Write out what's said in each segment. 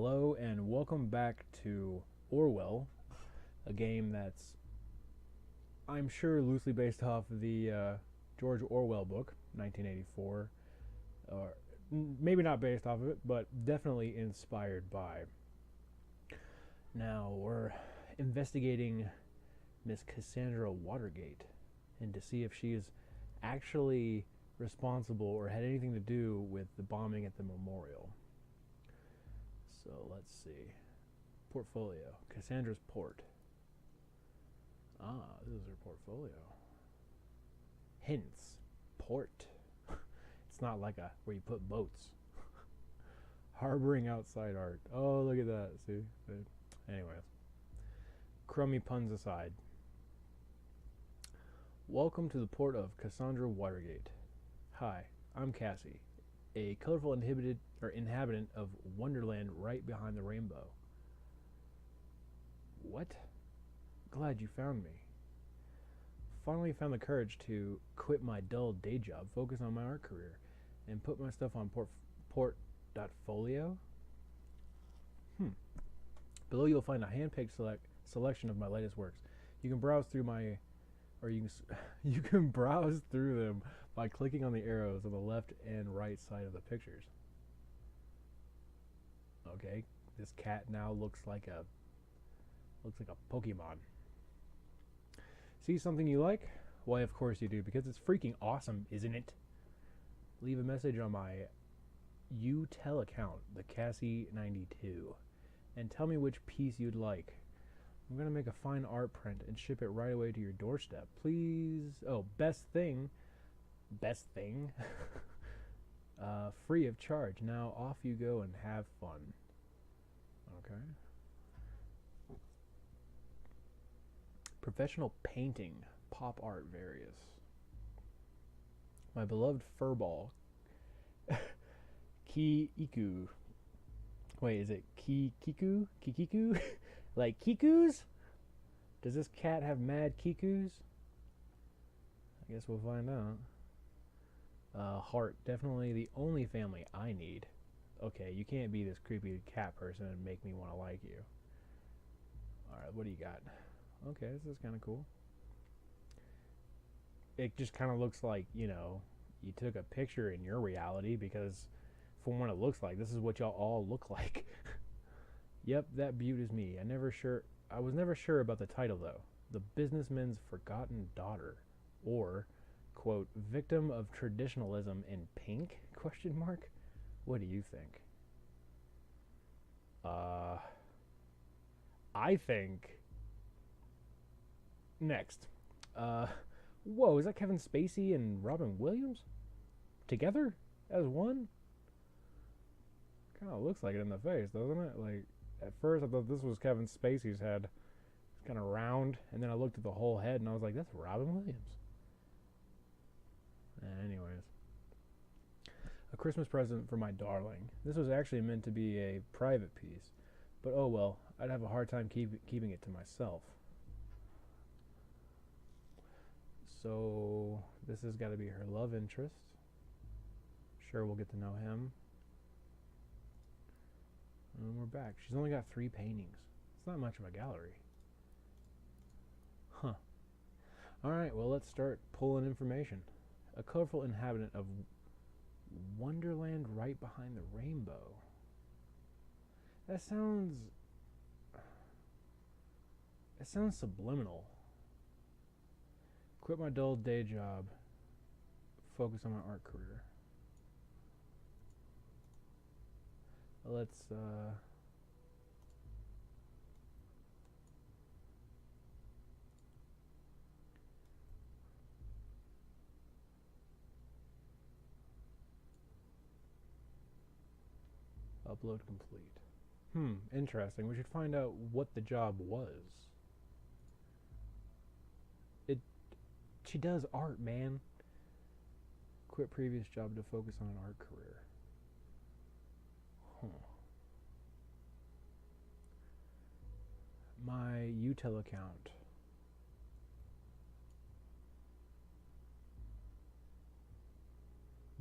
Hello and welcome back to Orwell, a game that's, I'm sure, loosely based off the George Orwell book, 1984. Or maybe not based off of it, but definitely inspired by. Now, we're investigating Miss Cassandra Watergate and to see if she is actually responsible or had anything to do with the bombing at the memorial. So let's see. Portfolio. Cassandra's port. Ah, this is her portfolio. Hints. Port. It's not like where you put boats. Harboring outside art. Oh, look at that. See? Anyways. Crummy puns aside. Welcome to the port of Cassandra Watergate. Hi, I'm Cassie, a colorful inhabitant of Wonderland right behind the rainbow. What? Glad you found me. Finally found the courage to quit my dull day job, focus on my art career, and put my stuff on portfolio. Below you'll find a hand-picked selection of my latest works. You can browse through you can browse through them by clicking on the arrows on the left and right side of the pictures. Okay, this cat now looks like a Pokemon. See something you like? Why, of course you do, because it's freaking awesome, isn't it? Leave a message on my UTEL account, the Cassie92, and tell me which piece you'd like. I'm going to make a fine art print and ship it right away to your doorstep. Please. Oh, best thing. Free of charge. Now off you go and have fun. Okay. Professional painting. Pop art various. My beloved furball. Kiku. Wait, is it Kikiku? Kikiku? Like Kikus? Does this cat have mad Kikus? I guess we'll find out. Heart, definitely the only family I need. Okay, you can't be this creepy cat person and make me want to like you. Alright, what do you got? Okay, this is kind of cool. It just kind of looks like, you took a picture in your reality, because from what it looks like, this is what y'all all look like. Yep, that beaut is me. I was never sure about the title, though. The Businessman's Forgotten Daughter. Or, quote, Victim of Traditionalism in Pink? Question mark? What do you think? I think... Next. Whoa, is that Kevin Spacey and Robin Williams? Together? As one? Kind of looks like it in the face, doesn't it? Like, at first I thought this was Kevin Spacey's head. It's kind of round, and then I looked at the whole head and I was like, that's Robin Williams. Anyways. A Christmas present for my darling. This was actually meant to be a private piece, but oh well, I'd have a hard time keeping it to myself. So, this has got to be her love interest. Sure, we'll get to know him. And we're back. She's only got 3 paintings. It's not much of a gallery. Huh. Alright, well, let's start pulling information. A colorful inhabitant of Wonderland right behind the rainbow. That sounds subliminal. Quit my dull day job. Focus on my art career. Let's upload complete. Interesting. We should find out what the job was. She does art, man. Quit previous job to focus on an art career. Huh. My UTEL account.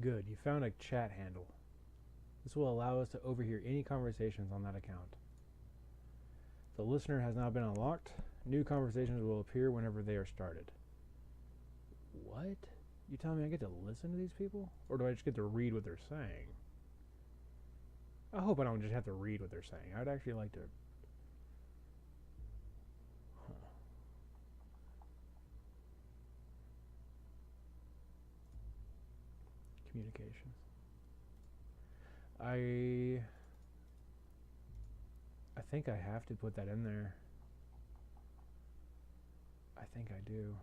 Good, you found a chat handle. This will allow us to overhear any conversations on that account. The listener has now been unlocked. New conversations will appear whenever they are started. What? You telling me I get to listen to these people? Or do I just get to read what they're saying? I hope I don't just have to read what they're saying. I'd actually like to... Communications. I think I have to put that in there. I think I do.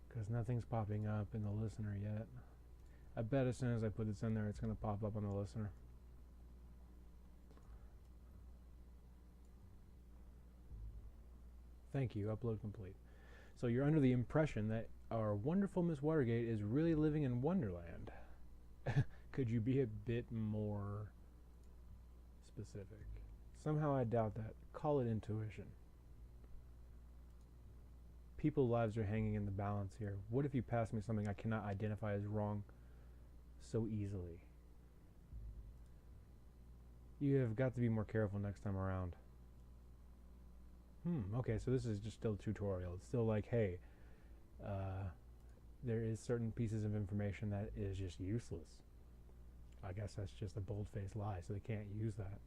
Because nothing's popping up in the listener yet. I bet as soon as I put this in there, it's going to pop up on the listener. Thank you. Upload complete. So you're under the impression that our wonderful Miss Watergate is really living in Wonderland. Could you be a bit more specific? Somehow I doubt that. Call it intuition. People's lives are hanging in the balance here. What if you pass me something I cannot identify as wrong so easily? You have got to be more careful next time around. Okay, so this is just still a tutorial. It's still like, hey, there is certain pieces of information that is just useless. I guess that's just a bold-faced lie, so they can't use that.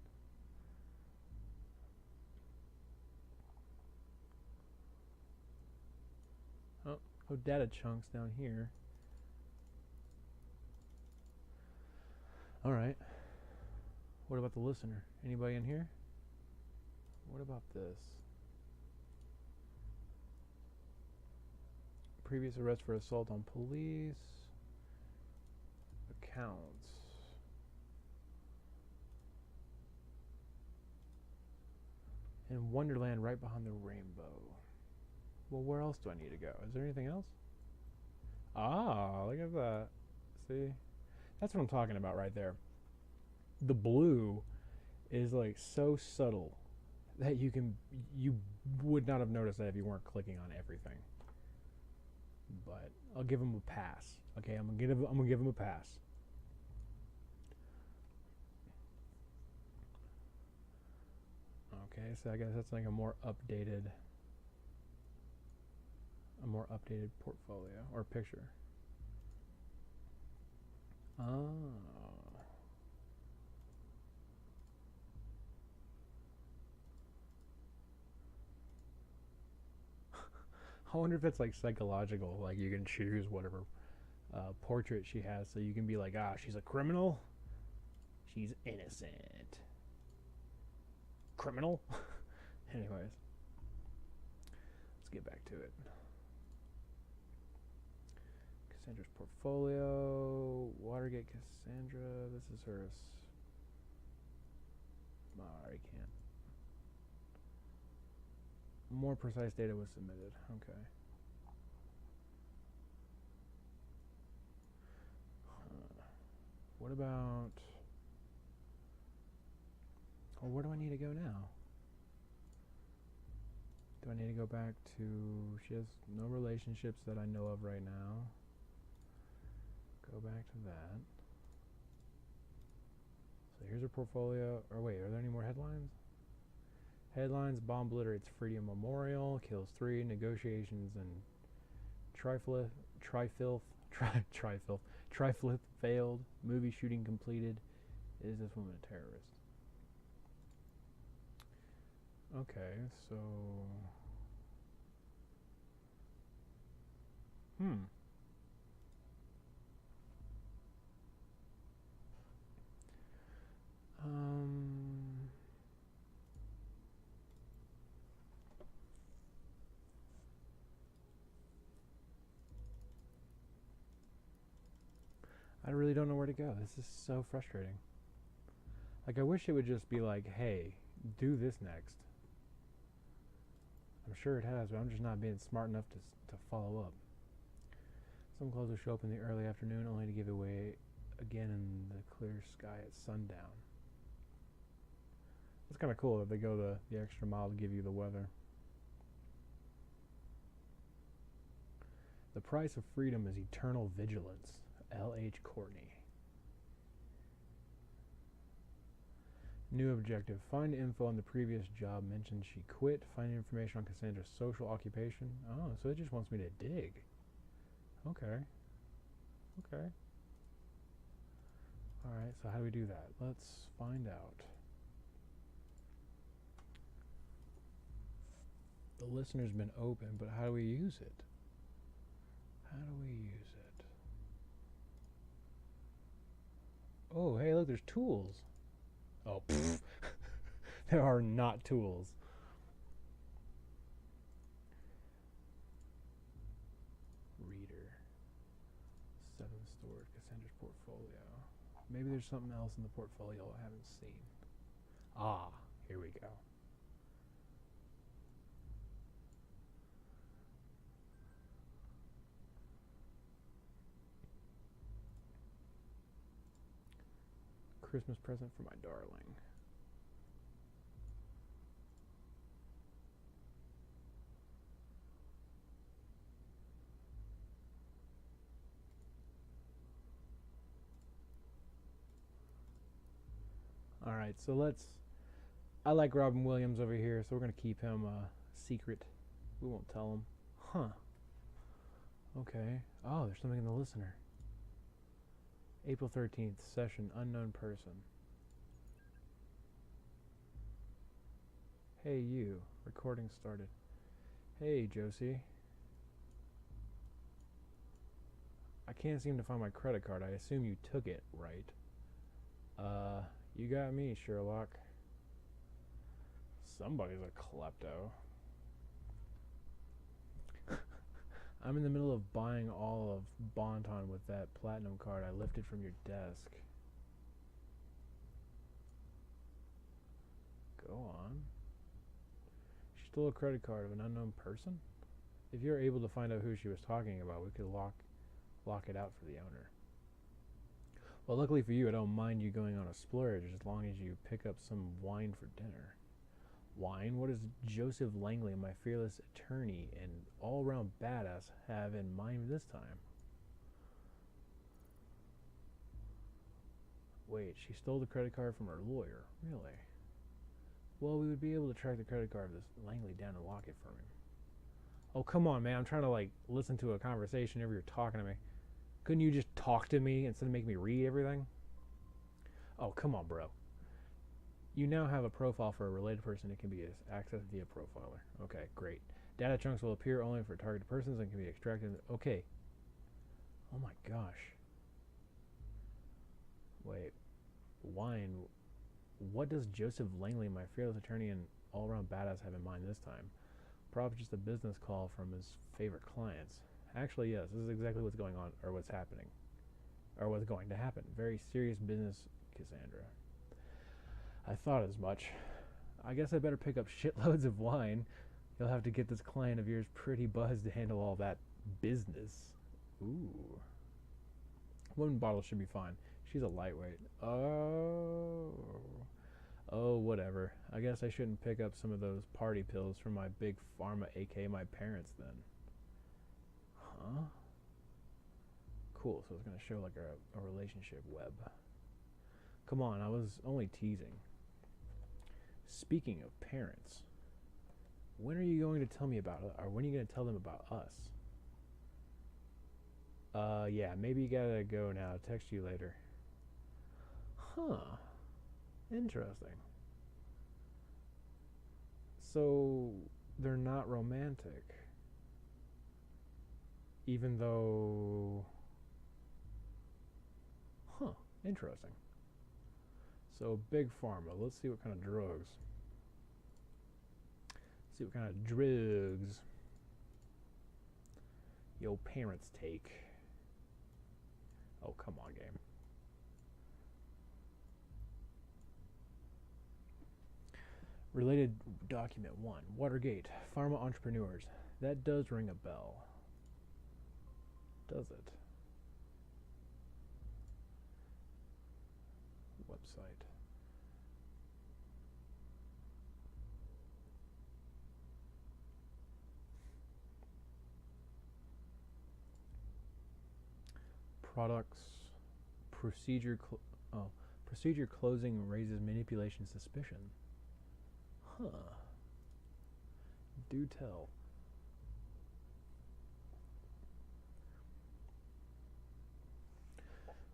Oh, data chunks down here. Alright. What about the listener? Anybody in here? What about this? Previous arrest for assault on police. Accounts. In Wonderland right behind the rainbow. Well, where else do I need to go? Is there anything else? Ah, look at that. See? That's what I'm talking about right there. The blue is like so subtle that you would not have noticed that if you weren't clicking on everything. But I'll give him a pass. Okay, I'm gonna give him a pass. Okay, so I guess that's like a more updated portfolio or picture. Oh. I wonder if it's like psychological, like you can choose whatever portrait she has, so you can be like, she's a criminal, she's innocent. Criminal? Anyways, let's get back to it. Cassandra's portfolio, Watergate Cassandra, this is her. I can't. More precise data was submitted. Okay. What about... Well, where do I need to go now? Do I need to go back to... She has no relationships that I know of right now. Go back to that. So here's her portfolio. Or wait, are there any more headlines? Headlines: bomb obliterates Freedom Memorial, kills 3, negotiations and Triflith failed, movie shooting completed. Is this woman a terrorist? Okay, so... I really don't know where to go. This is so frustrating. Like, I wish it would just be like, hey, do this next. I'm sure it has, but I'm just not being smart enough to follow up. Some clothes will show up in the early afternoon, only to give away again in the clear sky at sundown. It's kind of cool that they go the extra mile to give you the weather. The price of freedom is eternal vigilance. L.H. Courtney. New objective. Find info on the previous job mentioned she quit. Find information on Cassandra's social occupation. Oh, so it just wants me to dig. Okay. Okay. Alright, so how do we do that? Let's find out. The listener's been open, but how do we use it? How do we use it? Oh, hey, look, there's tools. Oh, pfft. There are not tools. Reader. 7 stored. Cassandra's portfolio. Maybe there's something else in the portfolio I haven't seen. Ah, here we go. Christmas present for my darling. Alright, so let's... I like Robin Williams over here, so we're going to keep him secret. We won't tell him. Huh. Okay. Oh, there's something in the listener. April 13th, session, unknown person. Hey, you. Recording started. Hey, Josie. I can't seem to find my credit card. I assume you took it, right? You got me, Sherlock. Somebody's a klepto. I'm in the middle of buying all of Bonton with that platinum card I lifted from your desk. Go on. She stole a credit card of an unknown person? If you're able to find out who she was talking about, we could lock it out for the owner. Well, luckily for you, I don't mind you going on a splurge as long as you pick up some wine for dinner. Wine? What does Joseph Langley, my fearless attorney and all-round badass, have in mind this time? Wait, she stole the credit card from her lawyer. Really? Well, we would be able to track the credit card of this Langley down and lock it for him. Oh, come on, man. I'm trying to, listen to a conversation whenever you're talking to me. Couldn't you just talk to me instead of making me read everything? Oh, come on, bro. You now have a profile for a related person. It can be accessed via profiler. Okay, great. Data chunks will appear only for targeted persons and can be extracted. Okay. Oh my gosh. Wait. Wine. What does Joseph Langley, my fearless attorney and all-around badass, have in mind this time? Probably just a business call from his favorite clients. Actually, yes, this is exactly what's going on, or what's happening. Or what's going to happen. Very serious business, Cassandra. I thought as much. I guess I better pick up shitloads of wine. You'll have to get this client of yours pretty buzzed to handle all that business. Ooh. 1 bottle should be fine. She's a lightweight. Oh, whatever. I guess I shouldn't pick up some of those party pills from my big pharma, aka my parents, then. Huh? Cool, so it's going to show like a relationship web. Come on, I was only teasing. Speaking of parents, when are you going to tell me about it, or when are you going to tell them about us? Yeah, maybe you gotta go now. I'll text you later. Huh. Interesting. So, they're not romantic. Even though... Huh. Interesting. So, big pharma. Let's see what kind of drugs. See what kind of drugs your parents take. Oh, come on, game. Related document 1. Watergate. Pharma entrepreneurs. That does ring a bell. Does it? Website. Products. Procedure. Procedure closing raises manipulation suspicion. Huh. Do tell.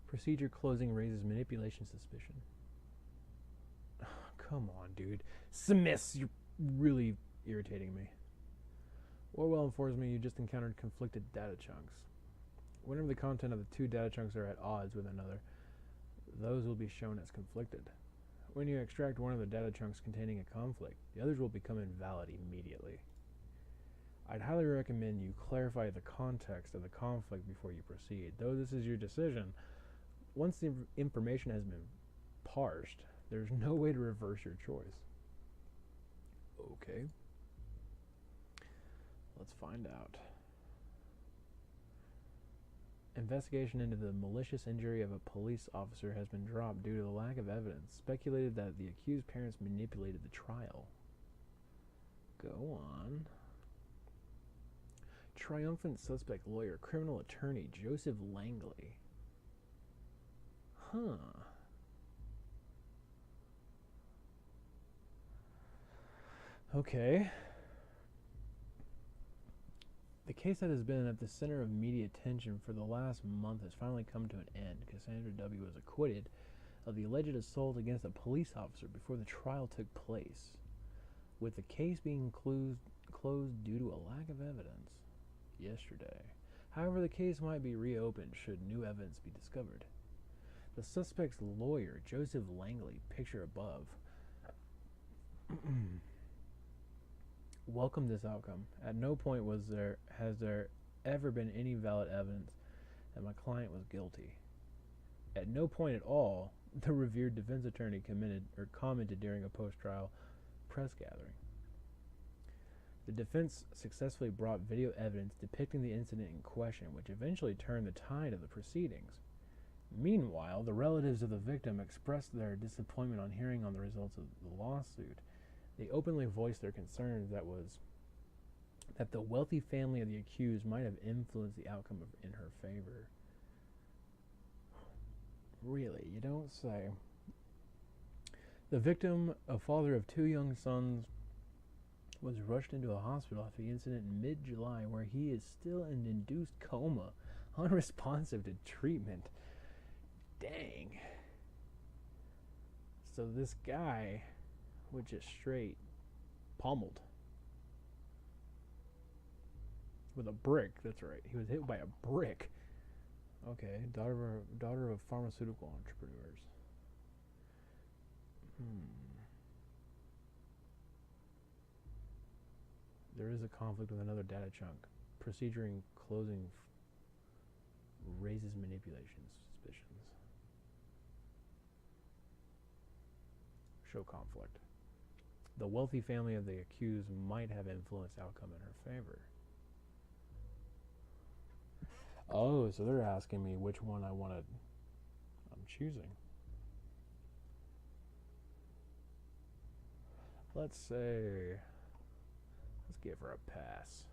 Procedure closing raises manipulation suspicion. Come on, dude. Smiths, you're really irritating me. Orwell informs me you just encountered conflicted data chunks. Whenever the content of the two data chunks are at odds with another, those will be shown as conflicted. When you extract one of the data chunks containing a conflict, the others will become invalid immediately. I'd highly recommend you clarify the context of the conflict before you proceed. Though this is your decision, once the information has been parsed, there's no way to reverse your choice. Okay. Let's find out. Investigation into the malicious injury of a police officer has been dropped due to the lack of evidence. Speculated that the accused parents manipulated the trial. Go on. Triumphant suspect lawyer, criminal attorney, Joseph Langley. Huh. Okay. The case that has been at the center of media attention for the last month has finally come to an end. Cassandra W. was acquitted of the alleged assault against a police officer before the trial took place, with the case being closed due to a lack of evidence yesterday. However, the case might be reopened should new evidence be discovered. The suspect's lawyer, Joseph Langley, picture above, welcomed this outcome. At no point has there ever been any valid evidence that my client was guilty. At no point at all, the revered defense attorney commented during a post-trial press gathering. The defense successfully brought video evidence depicting the incident in question, which eventually turned the tide of the proceedings. Meanwhile, the relatives of the victim expressed their disappointment on hearing on the results of the lawsuit. They openly voiced their concerns that the wealthy family of the accused might have influenced the outcome in her favor. Really, you don't say. The victim, a father of two young sons, was rushed into a hospital after the incident in mid-July, where he is still in induced coma, unresponsive to treatment. Dang. So this guy was just straight pummeled with a brick. That's right. He was hit by a brick. Okay, daughter of pharmaceutical entrepreneurs. There is a conflict with another data chunk. Procedure in closing raises manipulation suspicions. Show conflict. The wealthy family of the accused might have influenced outcome in her favor. Oh, so they're asking me which one I'm choosing. Let's say, let's give her a pass.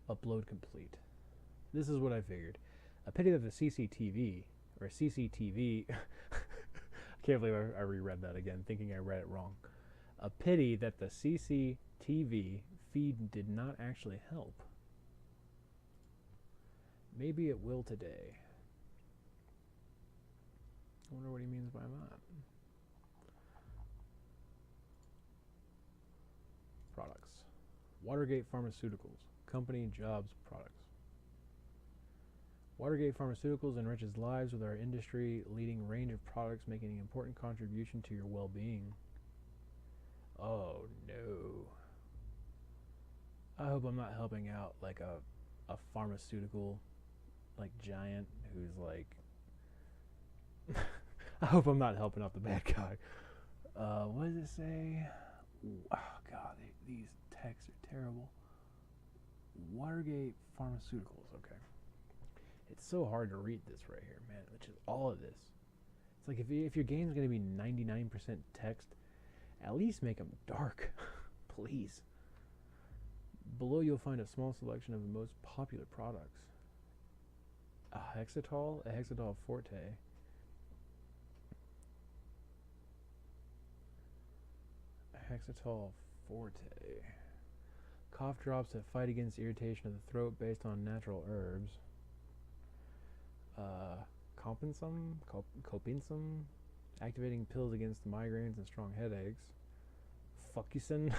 Upload complete. This is what I figured. A pity that the CCTV, I can't believe I reread that again, thinking I read it wrong. A pity that the CCTV feed did not actually help. Maybe it will today. I wonder what he means by that. Products. Watergate Pharmaceuticals. Company, jobs, products. Watergate Pharmaceuticals enriches lives with our industry-leading range of products, making an important contribution to your well-being. Oh, no. I hope I'm not helping out, like, a pharmaceutical, like, giant who's, like... I hope I'm not helping out the bad guy. What does it say? Oh, God, these texts are terrible. Watergate Pharmaceuticals, okay. It's so hard to read this right here, man, which is all of this. It's like if your game's going to be 99% text, at least make them dark. Please. Below you'll find a small selection of the most popular products. A hexatol forte. A hexatol forte. Cough drops that fight against irritation of the throat based on natural herbs. Copinsum, activating pills against migraines and strong headaches. Focusin,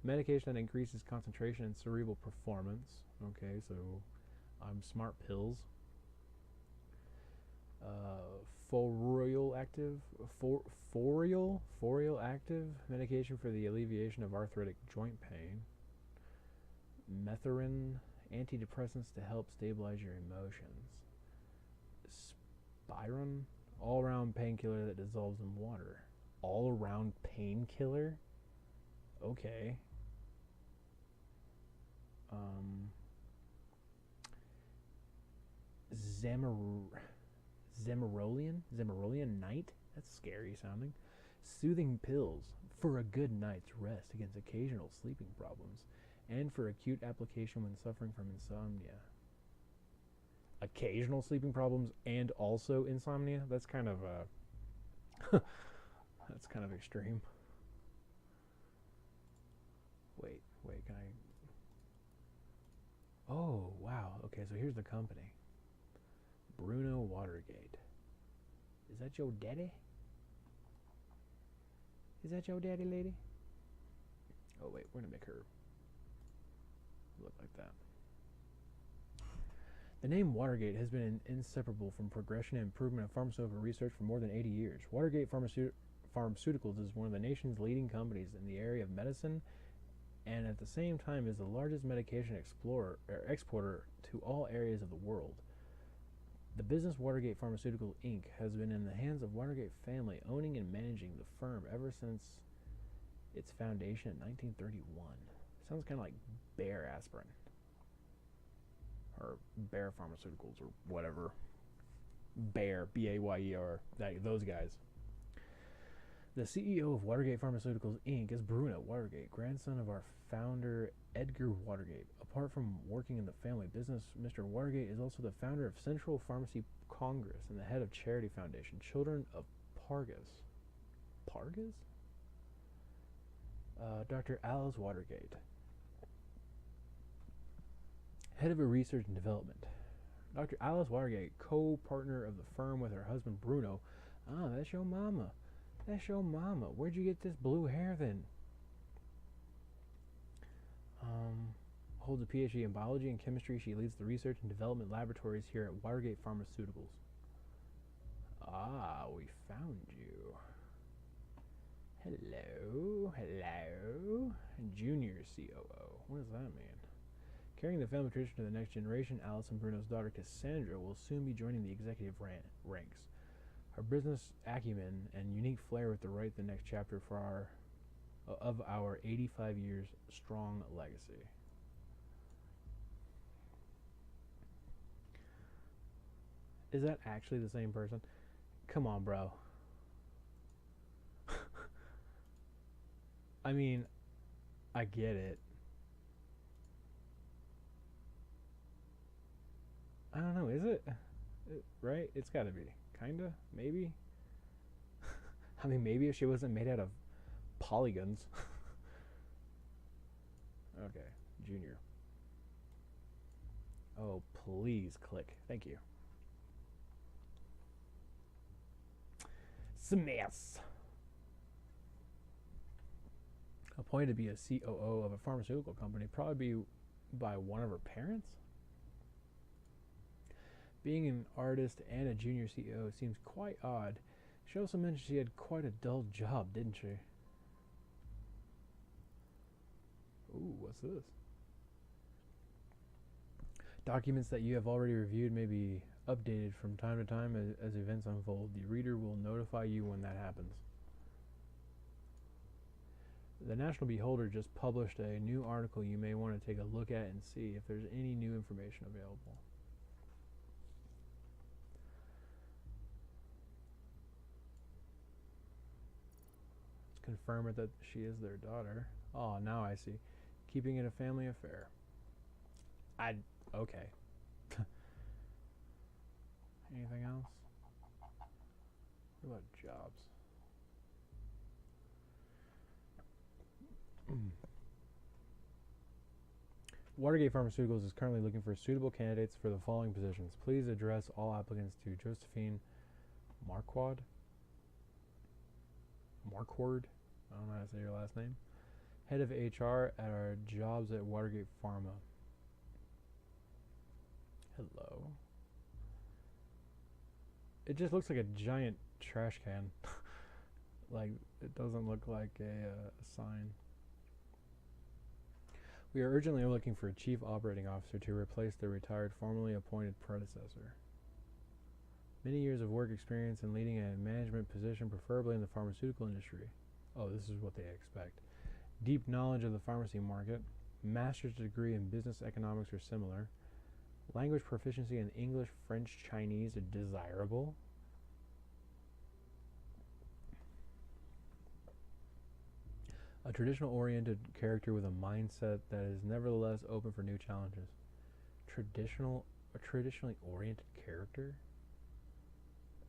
medication that increases concentration and cerebral performance. Okay, so I'm smart pills. Forial active medication for the alleviation of arthritic joint pain. Methorin, antidepressants to help stabilize your emotions. Spiron, all-around painkiller that dissolves in water. All-around painkiller? Okay. Zemerolian night? That's scary sounding. Soothing pills for a good night's rest against occasional sleeping problems and for acute application when suffering from insomnia. Occasional sleeping problems and also insomnia? That's kind of that's kind of extreme. Wait, can I? Oh, wow. Okay, so here's the company. Bruno Watergate. Is that your daddy? Is that your daddy, lady? Oh, wait, we're gonna make her look like that. The name Watergate has been inseparable from progression and improvement of pharmaceutical research for more than 80 years. Watergate Pharmaceuticals is one of the nation's leading companies in the area of medicine and at the same time is the largest medication exporter to all areas of the world. The business Watergate Pharmaceutical Inc. has been in the hands of Watergate family, owning and managing the firm ever since its foundation in 1931. Sounds kind of like Bayer Aspirin. Or Bayer Pharmaceuticals or whatever. Bayer, B-A-Y-E-R, those guys. The CEO of Watergate Pharmaceuticals Inc. is Bruno Watergate, grandson of our founder Edgar Watergate. Apart from working in the family business, Mr. Watergate is also the founder of Central Pharmacy Congress and the head of charity foundation Children of Pargas. Pargas? Dr. Alice Watergate, head of research and development. Dr. Alice Watergate, co-partner of the firm with her husband Bruno. Ah, that's your mama. That's your mama. Where'd you get this blue hair then? Holds a PhD in biology and chemistry. She leads the research and development laboratories here at Watergate Pharmaceuticals. Ah, we found you. Hello. Junior COO. What does that mean? Carrying the family tradition to the next generation, Alice and Bruno's daughter Cassandra will soon be joining the executive ranks. Her business acumen and unique flair with the right the next chapter for our 85 years strong legacy. Is that actually the same person? Come on, bro. I mean, I get it. I don't know, is it? Right? It's gotta be. Kinda? Maybe? I mean, maybe if she wasn't made out of polygons. Okay, Junior. Oh, please click. Thank you. Smash! Appointed to be a COO of a pharmaceutical company, probably by one of her parents? Being an artist and a junior CEO seems quite odd. She also mentioned she had quite a dull job, didn't she? Ooh, what's this? Documents that you have already reviewed may be updated from time to time as events unfold. The reader will notify you when that happens. The National Beholder just published a new article you may want to take a look at and see if there's any new information available. confirm it that she is their daughter. Oh, now I see. Keeping it a family affair. Okay. Anything else? What about jobs? Watergate Pharmaceuticals is currently looking for suitable candidates for the following positions. Please address all applicants to Josephine Marquard. Marquard? I don't know how to say your last name. Head of HR at our jobs at Watergate Pharma. Hello. It just looks like a giant trash can. Like, it doesn't look like a sign. We are urgently looking for a chief operating officer to replace their retired, formerly appointed predecessor. Many years of work experience in leading a management position, preferably in the pharmaceutical industry. Oh, this is what they expect. Deep knowledge of the pharmacy market. Master's degree in business economics or similar. Language proficiency in English, French, Chinese are desirable. A traditional-oriented character with a mindset that is nevertheless open for new challenges. A traditionally oriented character?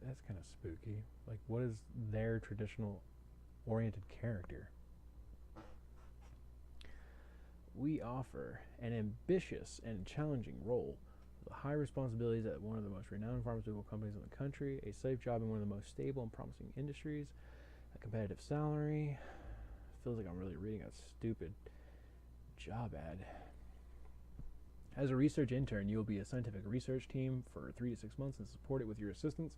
That's kind of spooky. Like, what is their traditional-oriented character? We offer an ambitious and challenging role with high responsibilities at one of the most renowned pharmaceutical companies in the country, a safe job in one of the most stable and promising industries, a competitive salary. Feels like I'm really reading a stupid job ad. As a research intern, you will be a scientific research team for 3 to 6 months and support it with your assistance.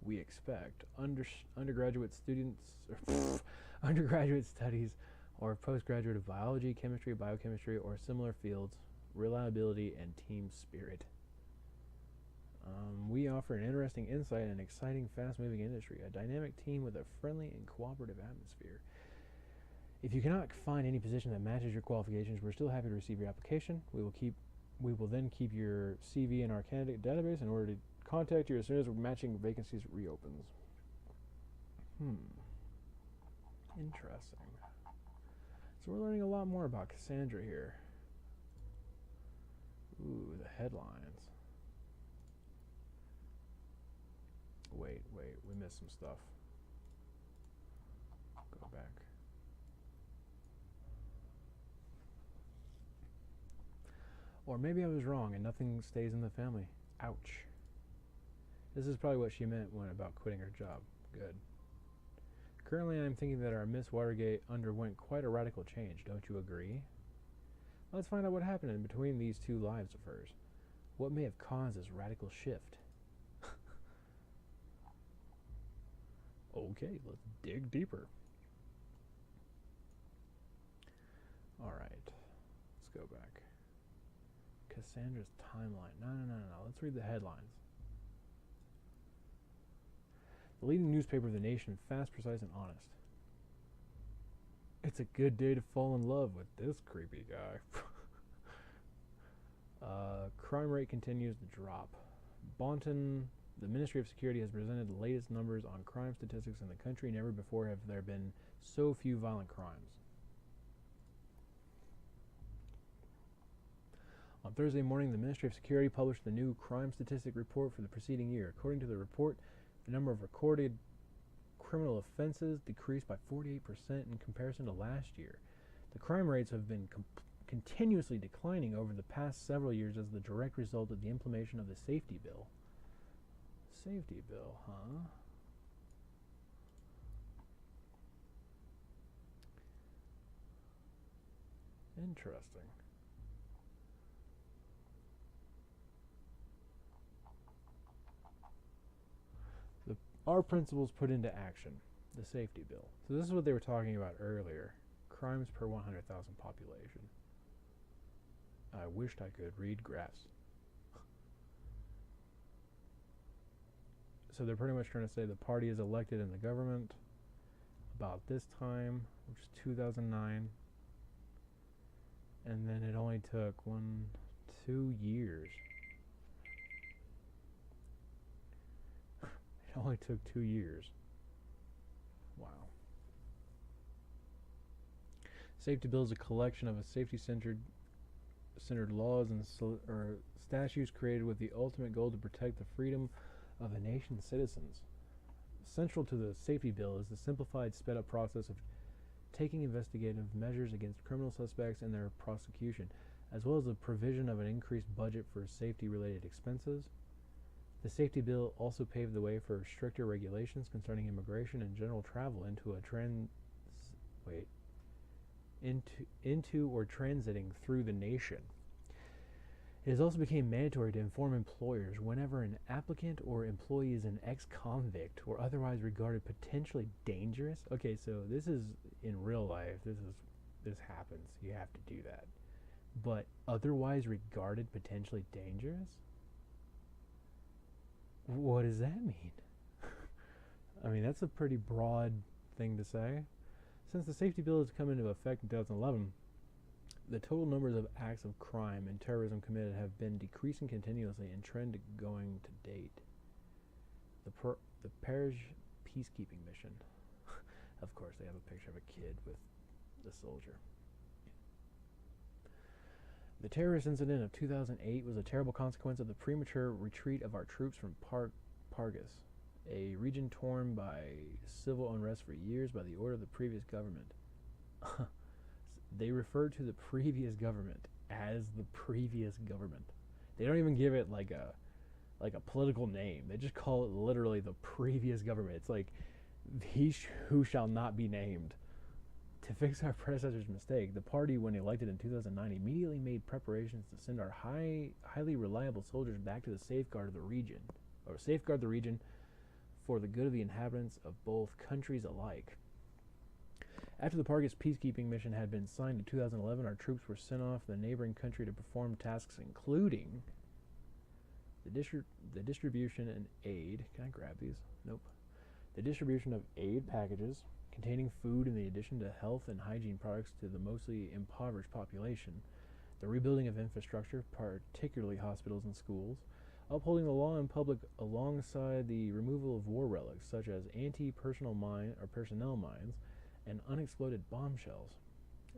We expect undergraduate students, or undergraduate studies, or postgraduate of biology, chemistry, biochemistry, or similar fields, reliability, and team spirit. We offer an interesting insight in an exciting, fast-moving industry, a dynamic team with a friendly and cooperative atmosphere. If you cannot find any position that matches your qualifications, we're still happy to receive your application. We will then keep your CV in our candidate database in order to contact you as soon as matching vacancies reopens. Interesting. So we're learning a lot more about Cassandra here. Ooh, the headlines. Wait, we missed some stuff. Go back. Or maybe I was wrong and nothing stays in the family. Ouch. This is probably what she meant when about quitting her job. Good. Currently, I'm thinking that our Miss Watergate underwent quite a radical change. Don't you agree? Let's find out what happened in between these two lives of hers. What may have caused this radical shift? Okay, let's dig deeper. Alright, let's go back. Cassandra's timeline. No. Let's read the headlines. The leading newspaper of the nation, fast, precise, and honest. It's a good day to fall in love with this creepy guy. Crime rate continues to drop. Bonton, the Ministry of Security has presented the latest numbers on crime statistics in the country. Never before have there been so few violent crimes. On Thursday morning, the Ministry of Security published the new crime statistic report for the preceding year. According to the report, the number of recorded criminal offenses decreased by 48% in comparison to last year. The crime rates have been continuously declining over the past several years as the direct result of the implementation of the safety bill. Safety bill, huh? Interesting. Our principles put into action. The safety bill. So this is what they were talking about earlier. Crimes per 100,000 population. I wished I could read graphs. So they're pretty much trying to say the party is elected in the government about this time, which is 2009. And then it only took 2 years. It only took 2 years. Wow. Safety bill is a collection of a safety-centered laws and or statutes created with the ultimate goal to protect the freedom of the nation's citizens. Central to the safety bill is the simplified, sped-up process of taking investigative measures against criminal suspects and their prosecution, as well as the provision of an increased budget for safety-related expenses. The safety bill also paved the way for stricter regulations concerning immigration and general travel into or transiting through the nation. It has also become mandatory to inform employers whenever an applicant or employee is an ex-convict or otherwise regarded potentially dangerous. Okay, so this is in real life. This happens. You have to do that. But otherwise regarded potentially dangerous? What does that mean? I mean, that's a pretty broad thing to say. Since the safety bill has come into effect in 2011, the total numbers of acts of crime and terrorism committed have been decreasing continuously and trend going to date. The parish peacekeeping mission. Of course, they have a picture of a kid with the soldier. The terrorist incident of 2008 was a terrible consequence of the premature retreat of our troops from Pargas, a region torn by civil unrest for years by the order of the previous government. They refer to the previous government as the previous government. They don't even give it like a political name. They just call it literally the previous government. It's like he who shall not be named. To fix our predecessor's mistake, the party, when elected in 2009, immediately made preparations to send our highly reliable soldiers back to safeguard the region for the good of the inhabitants of both countries alike. After the Pargas peacekeeping mission had been signed in 2011, our troops were sent off to the neighboring country to perform tasks including the distribution and aid. Can I grab these? Nope. The distribution of aid packages containing food in the addition to health and hygiene products to the mostly impoverished population, the rebuilding of infrastructure, particularly hospitals and schools, upholding the law in public alongside the removal of war relics such as personnel mines and unexploded bombshells,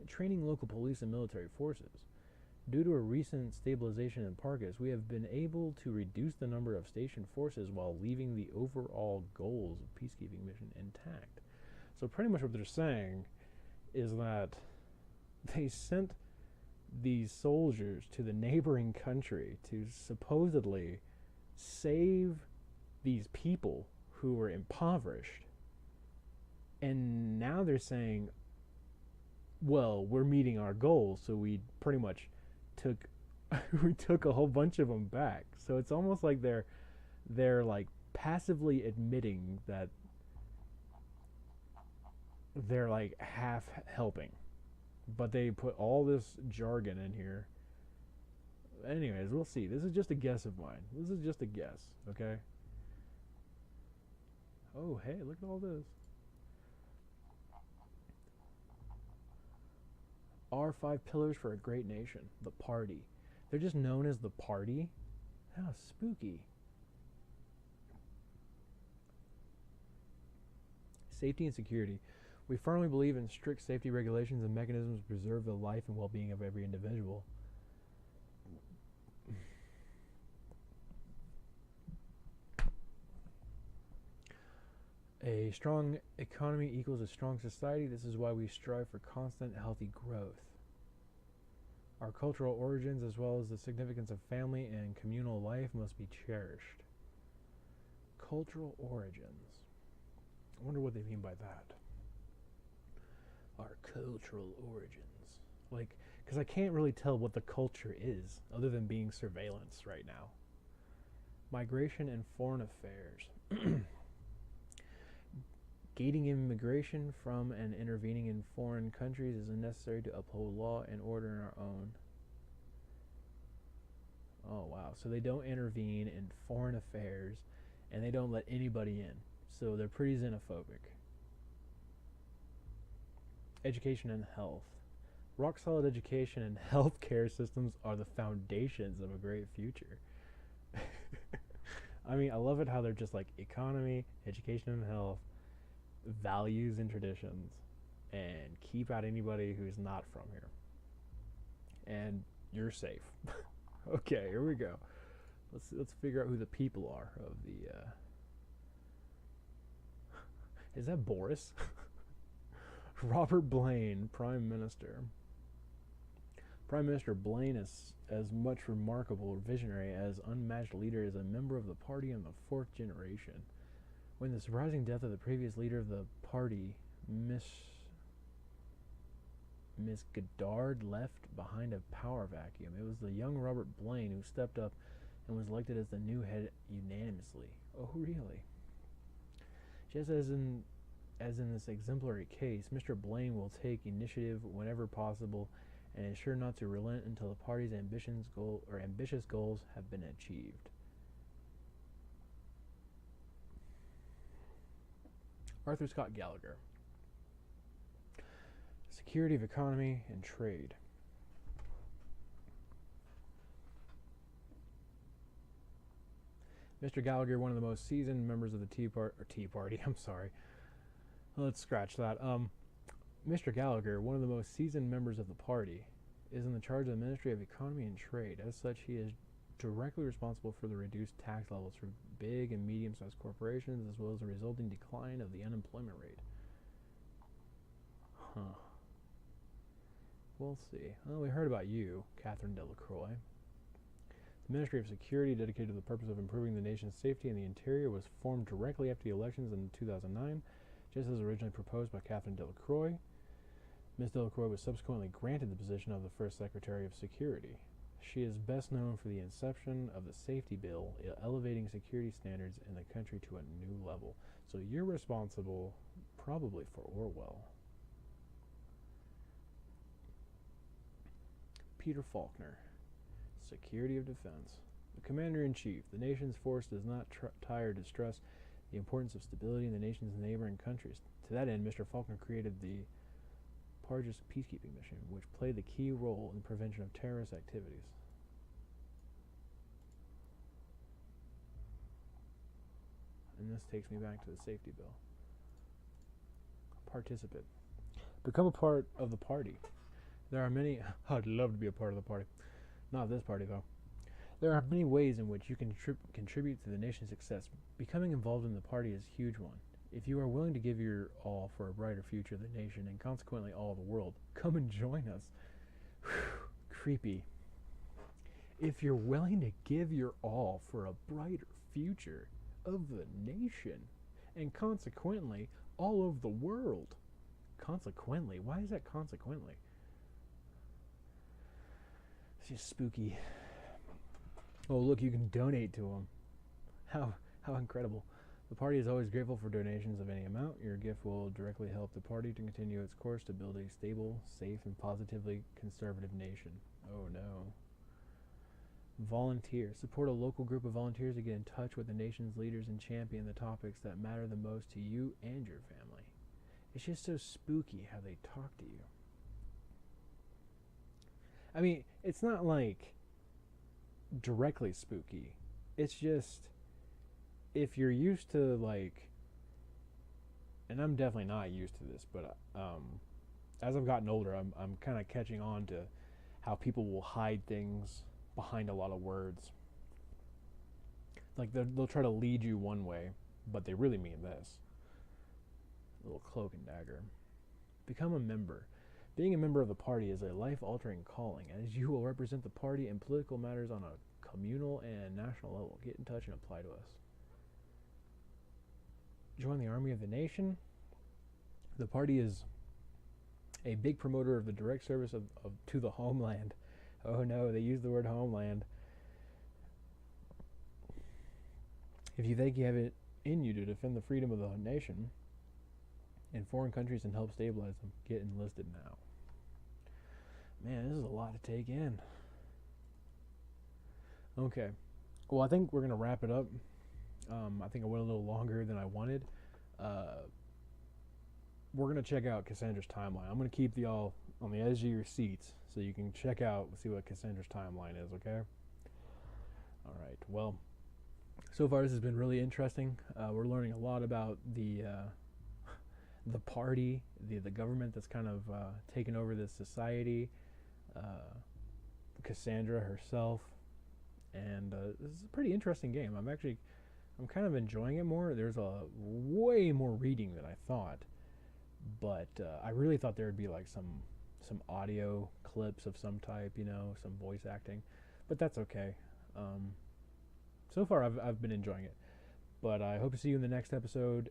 training local police and military forces. Due to a recent stabilization in Pargas, we have been able to reduce the number of stationed forces while leaving the overall goals of peacekeeping mission intact. So pretty much what they're saying is that they sent these soldiers to the neighboring country to supposedly save these people who were impoverished. And now they're saying, well, we're meeting our goals, so we pretty much took a whole bunch of them back. So it's almost like they're like passively admitting that they're like half helping, but they put all this jargon in here. Anyways, we'll see. This is just a guess of mine. This is just a guess, okay? Oh, hey, look at all this. Our 5 pillars for a great nation. The party. They're just known as the party? How spooky. Safety and security. We firmly believe in strict safety regulations and mechanisms to preserve the life and well-being of every individual. A strong economy equals a strong society. This is why we strive for constant, healthy growth. Our cultural origins, as well as the significance of family and communal life, must be cherished. Cultural origins. I wonder what they mean by that. Our cultural origins. Like, because I can't really tell what the culture is, other than being surveillance right now. Migration and foreign affairs. Gating immigration from and intervening in foreign countries is necessary to uphold law and order in our own. Oh, wow. So they don't intervene in foreign affairs, and they don't let anybody in. So they're pretty xenophobic. Education and health. Rock-solid education and healthcare systems are the foundations of a great future. I mean, I love it how they're just like economy, education and health, values and traditions. and keep out anybody who's not from here. And you're safe. Okay, here we go. Let's figure out who the people are of the. Is that Boris? Robert Blaine, Prime Minister. Prime Minister Blaine is as much remarkable visionary as unmatched leader is a member of the party in the fourth generation. When the surprising death of the previous leader of the party, Miss Goddard, left behind a power vacuum, it was the young Robert Blaine who stepped up and was elected as the new head unanimously. Oh, really? Just as in this exemplary case, Mr. Blaine will take initiative whenever possible and is sure not to relent until the party's ambitious goals have been achieved. Arthur Scott Gallagher. Security of economy and trade. Mr. Gallagher, one of the most seasoned members of the Tea Party, I'm sorry. Let's scratch that. Mr. Gallagher, one of the most seasoned members of the party, is in the charge of the Ministry of Economy and Trade. As such, he is directly responsible for the reduced tax levels for big and medium-sized corporations, as well as the resulting decline of the unemployment rate. Huh. We'll see. Well, we heard about you, Catherine Delacroix. The Ministry of Security, dedicated to the purpose of improving the nation's safety in the interior, was formed directly after the elections in 2009, just as originally proposed by Catherine Delacroix. Ms. Delacroix was subsequently granted the position of the first Secretary of Security. She is best known for the inception of the Safety Bill, elevating security standards in the country to a new level. So you're responsible probably for Orwell. Peter Faulkner, Security of Defense. The Commander-in-Chief. The nation's force does not tire to stress the importance of stability in the nation's neighboring countries. To that end, Mr. Faulkner created the Pargis peacekeeping mission, which played the key role in the prevention of terrorist activities. And this takes me back to the safety bill. Participant. Become a part of the party. There are many... I'd love to be a part of the party. Not this party, though. There are many ways in which you can contribute to the nation's success. Becoming involved in the party is a huge one. If you are willing to give your all for a brighter future of the nation and consequently all of the world, come and join us. Whew, creepy. If you're willing to give your all for a brighter future of the nation and consequently all of the world. Consequently? Why is that consequently? It's just spooky. Oh, look, you can donate to them. How incredible. The party is always grateful for donations of any amount. Your gift will directly help the party to continue its course to build a stable, safe, and positively conservative nation. Oh, no. Volunteer. Support a local group of volunteers to get in touch with the nation's leaders and champion the topics that matter the most to you and your family. It's just so spooky how they talk to you. I mean, it's not like directly spooky. It's just, if you're used to like, and I'm definitely not used to this, but as I've gotten older, I'm kind of catching on to how people will hide things behind a lot of words. Like they'll try to lead you one way, but they really mean this. A little cloak and dagger. Become a member. Being a member of the party is a life-altering calling, as you will represent the party in political matters on a communal and national level. Get in touch and apply to us. Join the Army of the Nation. The party is a big promoter of the direct service to the homeland. Oh no, they use the word homeland. If you think you have it in you to defend the freedom of the nation in foreign countries and help stabilize them, get enlisted now. Man, this is a lot to take in. Okay. Well, I think we're going to wrap it up. I think I went a little longer than I wanted. We're going to check out Cassandra's timeline. I'm going to keep y'all on the edge of your seats so you can check out, see what Cassandra's timeline is, okay? All right. Well, so far this has been really interesting. We're learning a lot about the the party, the government that's kind of taken over this society, uh, Cassandra herself, and this is a pretty interesting game. I'm kind of enjoying it more. There's a way more reading than I thought, but I really thought there would be like some audio clips of some type, some voice acting, but that's okay. So far, I've been enjoying it, but I hope to see you in the next episode.